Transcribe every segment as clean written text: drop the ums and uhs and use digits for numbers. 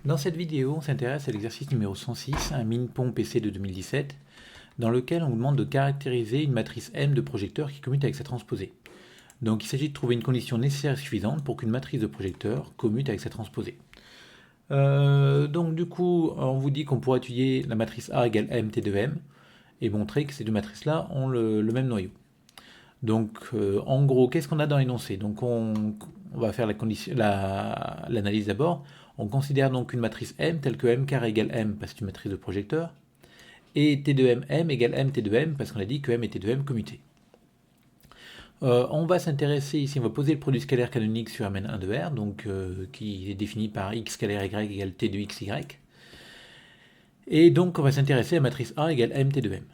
Dans cette vidéo, on s'intéresse à l'exercice numéro 106, un MINPON PC de 2017, dans lequel on vous demande de caractériser une matrice M de projecteurs qui commute avec sa transposée. Donc il s'agit de trouver une condition nécessaire et suffisante pour qu'une matrice de projecteurs commute avec sa transposée. Donc du coup, on vous dit qu'on pourrait étudier la matrice A égale MT de M et montrer que ces deux matrices-là ont le même noyau. Donc en gros, qu'est-ce qu'on a dans l'énoncé? Donc on va faire l'analyse d'abord. On considère donc une matrice M telle que M carré égale M parce que c'est une matrice de projecteur, et T de M M égale M T de M parce qu'on a dit que M et T de M commutaient. On va s'intéresser ici, on va poser le produit scalaire canonique sur Mn1 de R, donc qui est défini par x scalaire y égale T de xy. Et donc on va s'intéresser à la matrice A égale MT de M.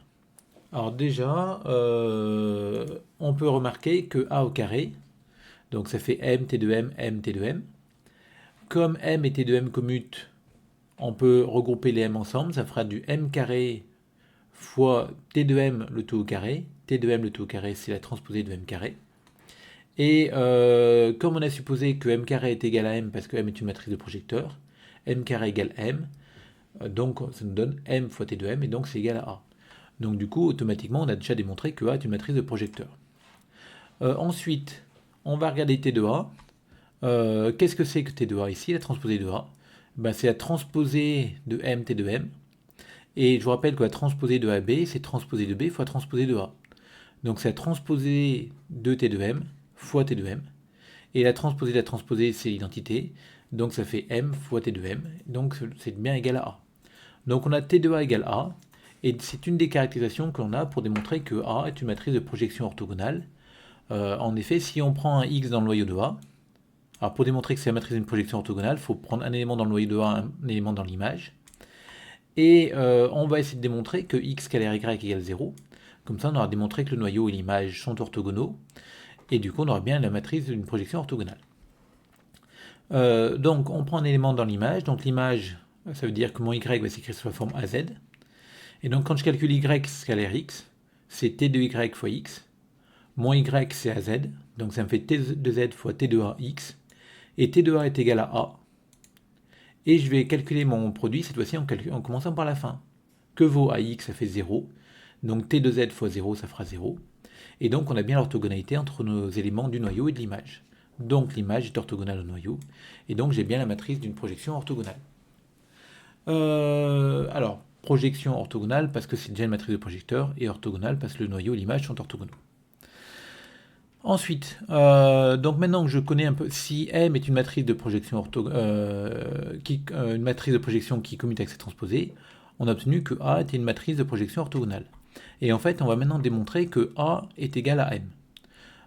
Alors déjà, on peut remarquer que A au carré, donc ça fait M T de M, M T de M. Comme M et T de M commutent, on peut regrouper les M ensemble, ça fera du M carré fois T de M le tout au carré. T de M le tout au carré, c'est la transposée de M carré. Et comme on a supposé que M carré est égal à M parce que M est une matrice de projecteur, M carré égale M, donc ça nous donne M fois T de M, et donc c'est égal à A. Donc du coup, automatiquement, on a déjà démontré que A est une matrice de projecteur. Ensuite, on va regarder T de A. Qu'est-ce que c'est que T de A ici, la transposée de A? Ben, c'est la transposée de M T de M. Et je vous rappelle que la transposée de AB, c'est transposée de B fois transposée de A. Donc c'est la transposée de T de M fois T de M. Et la transposée de la transposée, c'est l'identité. Donc ça fait M fois T de M. Donc c'est bien égal à A. Donc on a T de A égale A. Et c'est une des caractérisations qu'on a pour démontrer que A est une matrice de projection orthogonale. En effet, si on prend un X dans le noyau de A, alors pour démontrer que c'est la matrice d'une projection orthogonale, il faut prendre un élément dans le noyau de A, un élément dans l'image. Et on va essayer de démontrer que x scalaire y égale 0. Comme ça, on aura démontré que le noyau et l'image sont orthogonaux. Et du coup, on aura bien la matrice d'une projection orthogonale. Donc, on prend un élément dans l'image. Donc, l'image, ça veut dire que mon y va s'écrire sous la forme az. Et donc, quand je calcule y scalaire x, c'est t de y fois x. Mon y, c'est az. Donc, ça me fait t de z fois t de a x. Et t de a est égal à a. Et je vais calculer mon produit, cette fois-ci en commençant par la fin. Que vaut AX? Ça fait 0. Donc T de Z fois 0, ça fera 0. Et donc on a bien l'orthogonalité entre nos éléments du noyau et de l'image. Donc l'image est orthogonale au noyau. Et donc j'ai bien la matrice d'une projection orthogonale. Alors, projection orthogonale parce que c'est déjà une matrice de projecteur, et orthogonale parce que le noyau et l'image sont orthogonaux. Ensuite, donc maintenant que je connais un peu, si M est une matrice de projection une matrice de projection qui commute avec ses transposées, on a obtenu que A était une matrice de projection orthogonale. Et en fait, on va maintenant démontrer que A est égal à M.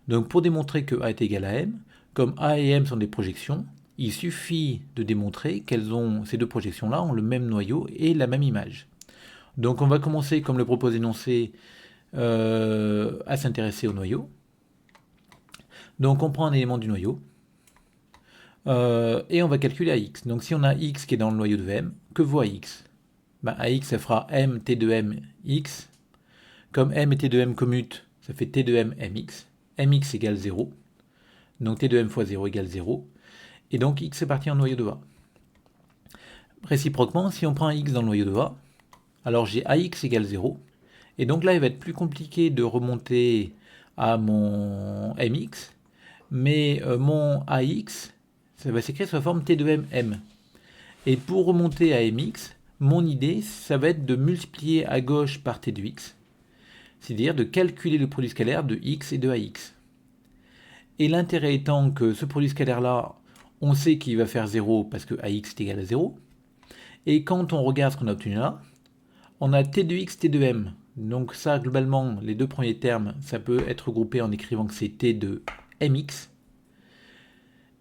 Donc pour démontrer que A est égal à M, comme A et M sont des projections, il suffit de démontrer ces deux projections-là ont le même noyau et la même image. Donc on va commencer, comme le propose l'énoncé, à s'intéresser au noyau. Donc on prend un élément du noyau, et on va calculer AX. Donc si on a X qui est dans le noyau de M, que vaut AX? Ben, AX, ça fera M T de M X. Comme M et T de M commutent, ça fait T de M MX. MX égale 0. Donc T de M fois 0 égale 0. Et donc X est parti en noyau de A. Réciproquement, si on prend un X dans le noyau de A, alors j'ai AX égale 0. Et donc là, il va être plus compliqué de remonter à mon MX. Mais mon AX, ça va s'écrire sous la forme T de M M. Et pour remonter à MX, mon idée, ça va être de multiplier à gauche par T de X, c'est-à-dire de calculer le produit scalaire de X et de AX. Et l'intérêt étant que ce produit scalaire-là, on sait qu'il va faire 0 parce que AX est égal à 0. Et quand on regarde ce qu'on a obtenu là, on a T de X, T de M. Donc ça, globalement, les deux premiers termes, ça peut être regroupé en écrivant que c'est T de MX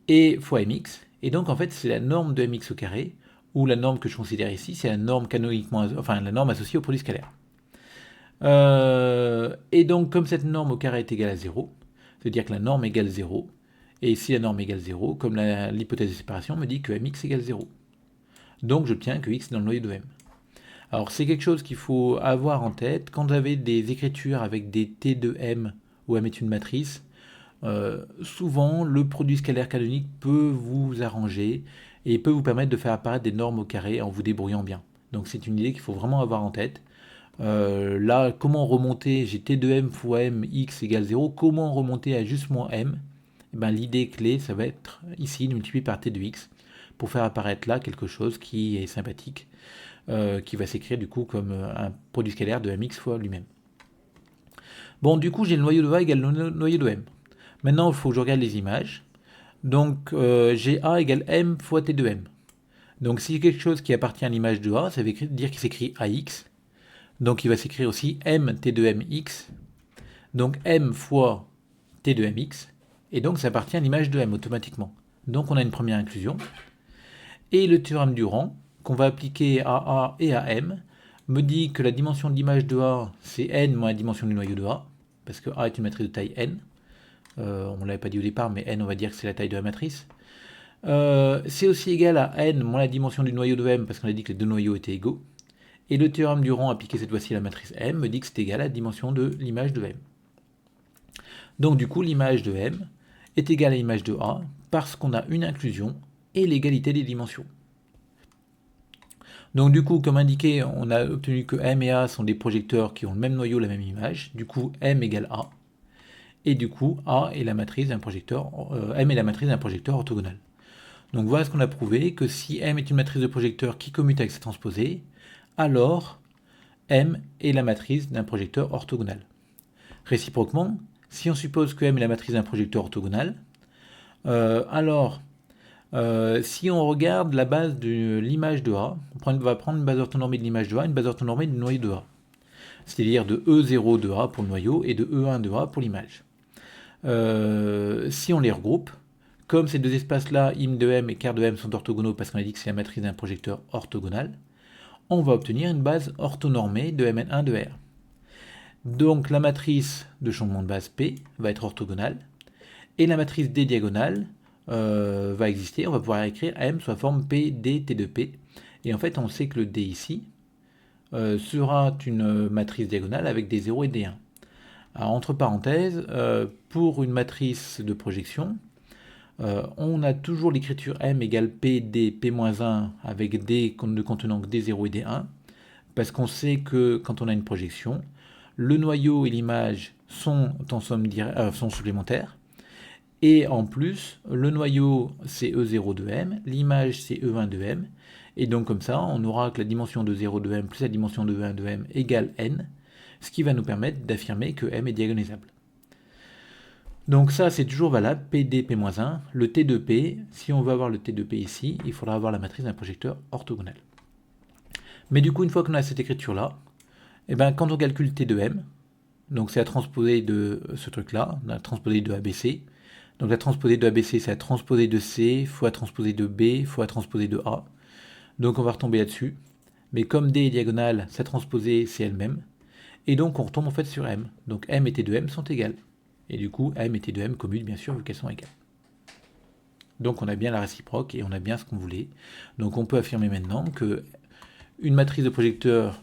et fois MX. Et donc en fait, c'est la norme de MX au carré, ou la norme que je considère ici, c'est la norme canoniquement, enfin la norme associée au produit scalaire. Et donc comme cette norme au carré est égale à 0, c'est-à-dire que la norme égale 0, et si la norme égale 0, comme l'hypothèse de séparation me dit que MX égale 0. Donc j'obtiens que X est dans le noyau de M. Alors c'est quelque chose qu'il faut avoir en tête. Quand vous avez des écritures avec des T de M, où M est une matrice, souvent le produit scalaire canonique peut vous arranger et peut vous permettre de faire apparaître des normes au carré en vous débrouillant bien. Donc c'est une idée qu'il faut vraiment avoir en tête. Là, comment remonter, j'ai t de m fois m, x égale 0, comment remonter à juste moins m? Eh ben, l'idée clé, ça va être ici de multiplier par t de x pour faire apparaître là quelque chose qui est sympathique, qui va s'écrire du coup comme un produit scalaire de mx fois lui-même. Bon, du coup, j'ai le noyau de A égale le noyau de m. Maintenant, il faut que je regarde les images. Donc, j'ai A égale m fois t de m. Donc, si quelque chose qui appartient à l'image de A, ça veut dire qu'il s'écrit AX. Donc, il va s'écrire aussi m t de mx. Donc, m fois t de mx. Et donc, ça appartient à l'image de m automatiquement. Donc, on a une première inclusion. Et le théorème du rang, qu'on va appliquer à A et à M, me dit que la dimension de l'image de A, c'est n moins la dimension du noyau de A, parce que A est une matrice de taille n. On ne l'avait pas dit au départ, mais n, on va dire que c'est la taille de la matrice. C'est aussi égal à n moins la dimension du noyau de M, parce qu'on a dit que les deux noyaux étaient égaux. Et le théorème du rang appliqué cette fois-ci à la matrice M me dit que c'est égal à la dimension de l'image de M. Donc du coup, l'image de M est égale à l'image de A, parce qu'on a une inclusion et l'égalité des dimensions. Donc du coup, comme indiqué, on a obtenu que M et A sont des projecteurs qui ont le même noyau, la même image. Du coup, M égale A. Et du coup, A est la matrice d'un projecteur, M est la matrice d'un projecteur orthogonal. Donc voilà ce qu'on a prouvé, que si M est une matrice de projecteurs qui commute avec sa transposée, alors M est la matrice d'un projecteur orthogonal. Réciproquement, si on suppose que M est la matrice d'un projecteur orthogonal, alors si on regarde la base de l'image de A, on va prendre une base orthonormée de l'image de A, une base orthonormée du noyau de A. C'est-à-dire de E0 de A pour le noyau et de E1 de A pour l'image. Si on les regroupe, comme ces deux espaces-là, im de m et quart de m sont orthogonaux parce qu'on a dit que c'est la matrice d'un projecteur orthogonal, on va obtenir une base orthonormée de Mn1 de R. Donc la matrice de changement de base P va être orthogonale, et la matrice D diagonale va exister. On va pouvoir écrire M sous la forme P, D, T de P. Et en fait, on sait que le D ici sera une matrice diagonale avec des 0 et des 1. Alors, entre parenthèses, pour une matrice de projection, on a toujours l'écriture M égale P, D, P-1 avec D ne contenant que des 0 et des 1, parce qu'on sait que quand on a une projection, le noyau et l'image sont en somme sont supplémentaires, et en plus, le noyau c'est E0 de M, l'image c'est E1 de M, et donc comme ça, on aura que la dimension de 0 de M plus la dimension de E1 de M égale N, ce qui va nous permettre d'affirmer que M est diagonalisable. Donc ça, c'est toujours valable, PD, P-1. Le T de P, si on veut avoir le T de P ici, il faudra avoir la matrice d'un projecteur orthogonal. Mais du coup, une fois qu'on a cette écriture-là, eh ben, quand on calcule T de M, donc c'est la transposée de ce truc-là, la transposée de ABC. Donc la transposée de ABC, c'est la transposée de C fois la transposée de B fois la transposée de A. Donc on va retomber là-dessus. Mais comme D est diagonale, sa transposée, c'est elle-même. Et donc on retombe en fait sur M. Donc M et T de M sont égales. Et du coup, M et T de M commutent bien sûr vu qu'elles sont égales. Donc on a bien la réciproque et on a bien ce qu'on voulait. Donc on peut affirmer maintenant que une matrice de projecteur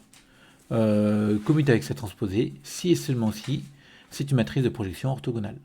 commute avec sa transposée si et seulement si c'est une matrice de projection orthogonale.